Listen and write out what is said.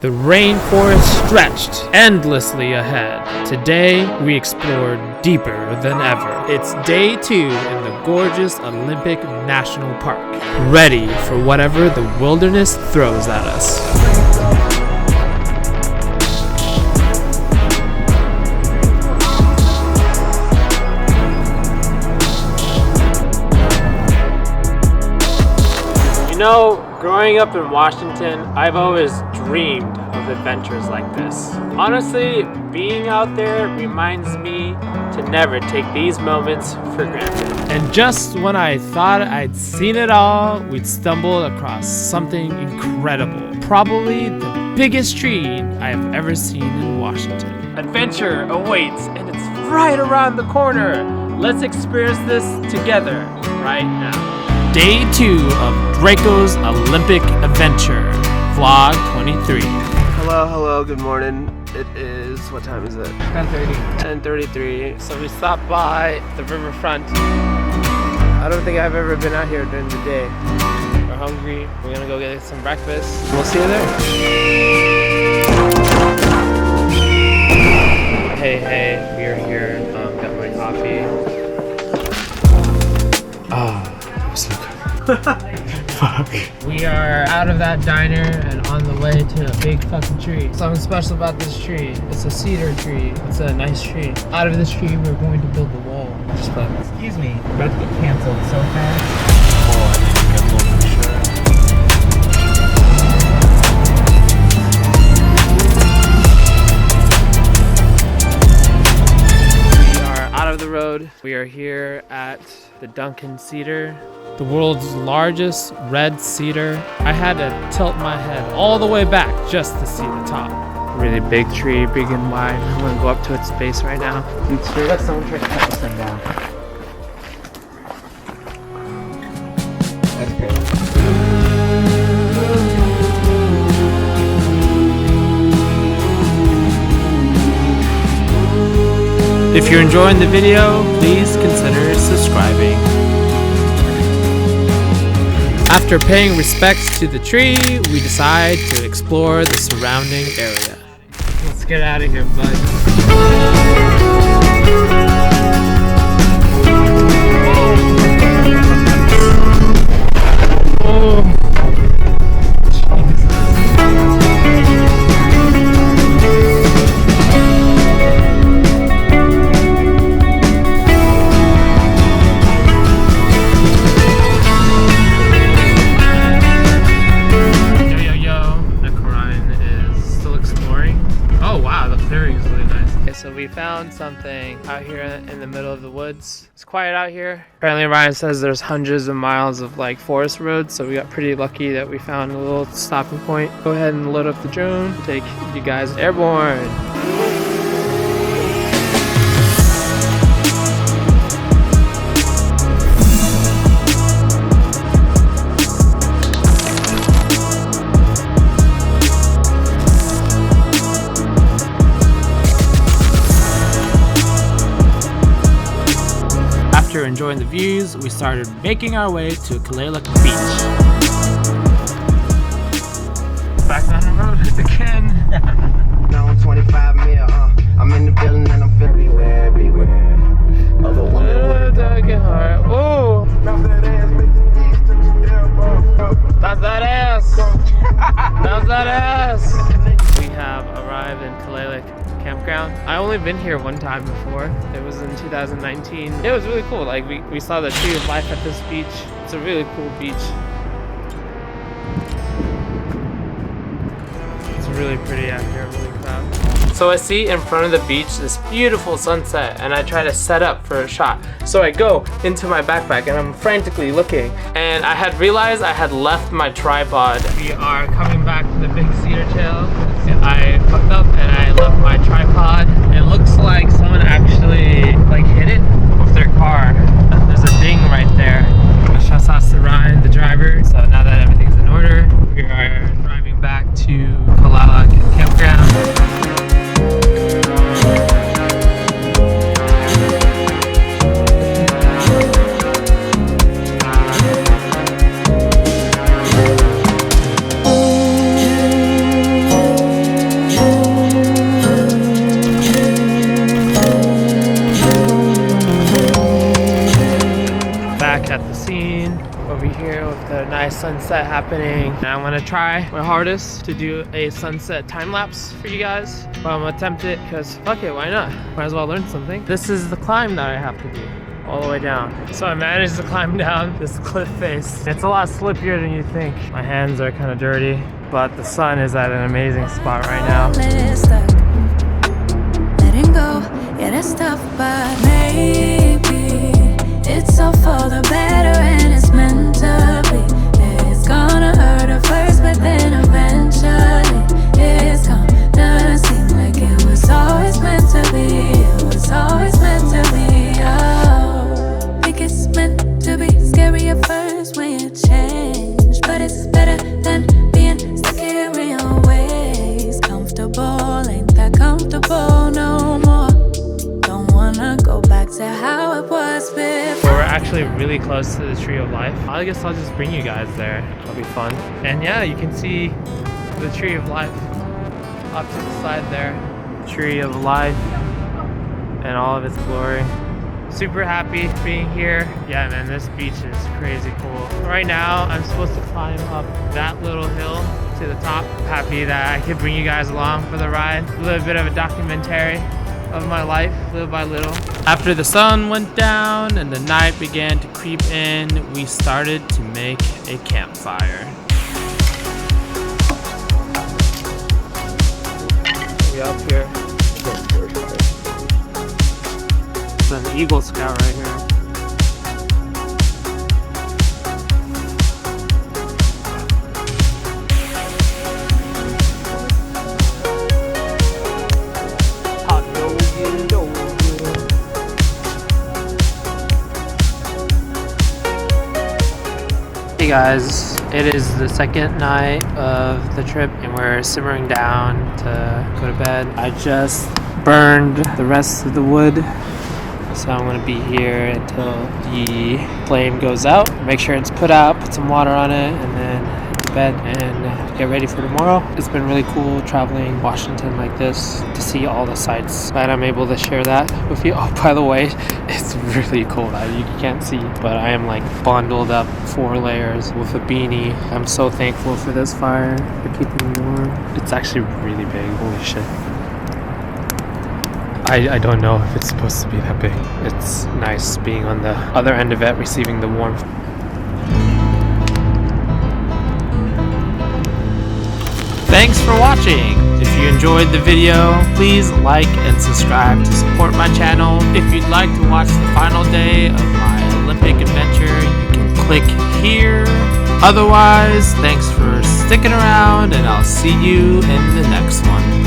The rainforest stretched endlessly ahead. Today, we explored deeper than ever. It's day 2 in the gorgeous Olympic National Park, ready for whatever the wilderness throws at us. You know, growing up in Washington, I've always dreamed of adventures like this. Honestly, being out there reminds me to never take these moments for granted. And just when I thought I'd seen it all, we'd stumbled across something incredible. Probably the biggest tree I have ever seen in Washington. Adventure awaits, and it's right around the corner. Let's experience this together right now. Day 2 of Draco's Olympic Adventure, Vlog 23. Hello, good morning. It is, what time is it? 10:33. So we stopped by the riverfront. I don't think I've ever been out here during the day. We're hungry. We're gonna go get some breakfast. We'll see you there. Hey, we are here. Got my coffee. That was so good. Fuck. We are out of that diner and on the way to a big fucking tree. Something special about this tree. It's a cedar tree. It's a nice tree. Out of this tree, we're going to build a wall. Just like, excuse me, about to get canceled so fast. Oh, I need to get one for sure. We are out of the road. We are here at the Duncan Cedar, the world's largest red cedar. I had to tilt my head all the way back just to see the top. Really big tree, big and wide. I'm gonna go up to its base right now. Let someone try to cut this thing down. That's great. If you're enjoying the video, please consider subscribing. After paying respects to the tree, we decide to explore the surrounding area. Let's get out of here, bud. So we found something out here in the middle of the woods. It's quiet out here. Apparently Ryan says there's hundreds of miles of like forest roads, so we got pretty lucky that we found a little stopping point. Go ahead and load up the drone, take you guys airborne. After enjoying the views, we started making our way to Kalalik Beach. Back down the road again. Now I'm 25 mil, I'm in the building and I'm feeling everywhere. Other women Get hard. Oh, bounce that ass, make the keys to the elbow. that's that ass. That's that ass. We have arrived in Kalalik Campground. I only been here one time before. It was in 2019. It was really cool. Like we saw the tree of life at this beach. It's a really cool beach. It's really pretty out here, really proud. So I see in front of the beach this beautiful sunset and I try to set up for a shot. So I go into my backpack and I'm frantically looking and I had realized I had left my tripod. We are coming back to the big cedar tail. I fucked up and I left my tripod. It looks like someone actually like hit it with their car. There's a ding right there. Shouts out to Ryan, the driver. So now that everything's in order, we are driving back to Kalalik Campground. sunset happening. And I'm gonna try my hardest to do a sunset time lapse for you guys. But I'm gonna attempt it because fuck it, why not? Might as well learn something. This is the climb that I have to do. All the way down. So I managed to climb down this cliff face. It's a lot slippier than you think. My hands are kind of dirty, but the sun is at an amazing spot right now. Letting go, yeah, that's tough, but maybe it's all for the better and it's meant to be. It's gonna hurt at first, but then eventually it's gonna seem like it was always meant to be. It was always meant to be. Oh, think it's meant to be scary at first when you change, but it's better than being stuck in your ways. Comfortable, ain't that comfortable no more. Don't wanna go back to how it was before. We're actually really close to the Tree of Life. I guess I'll just bring you guys there. It'll be fun. And yeah, you can see the Tree of Life up to the side there. Tree of Life and all of its glory. Super happy being here. Yeah, man, this beach is crazy cool. Right now, I'm supposed to climb up that little hill to the top. Happy that I could bring you guys along for the ride. A little bit of a documentary of my life, little by little. After the sun went down and the night began to creep in, we started to make a campfire. We up here. It's an Eagle Scout right here. Hey guys, it is the second night of the trip and we're simmering down to go to bed. I just burned the rest of the wood, so I'm gonna be here until the flame goes out. Make sure it's put out, put some water on it, and then head to bed and get ready for tomorrow. It's been really cool traveling Washington like this to see all the sights. Glad I'm able to share that with you. Oh, by the way, it's really cold out. You can't see, but I am like bundled up 4 layers with a beanie. I'm so thankful for this fire, for keeping me warm. It's actually really big, holy shit. I don't know if it's supposed to be that big. It's nice being on the other end of it, receiving the warmth. Thanks for watching. If you enjoyed the video, please like and subscribe to support my channel. If you'd like to watch the final day of my Olympic adventure, you can click here. Otherwise, thanks for sticking around and I'll see you in the next one.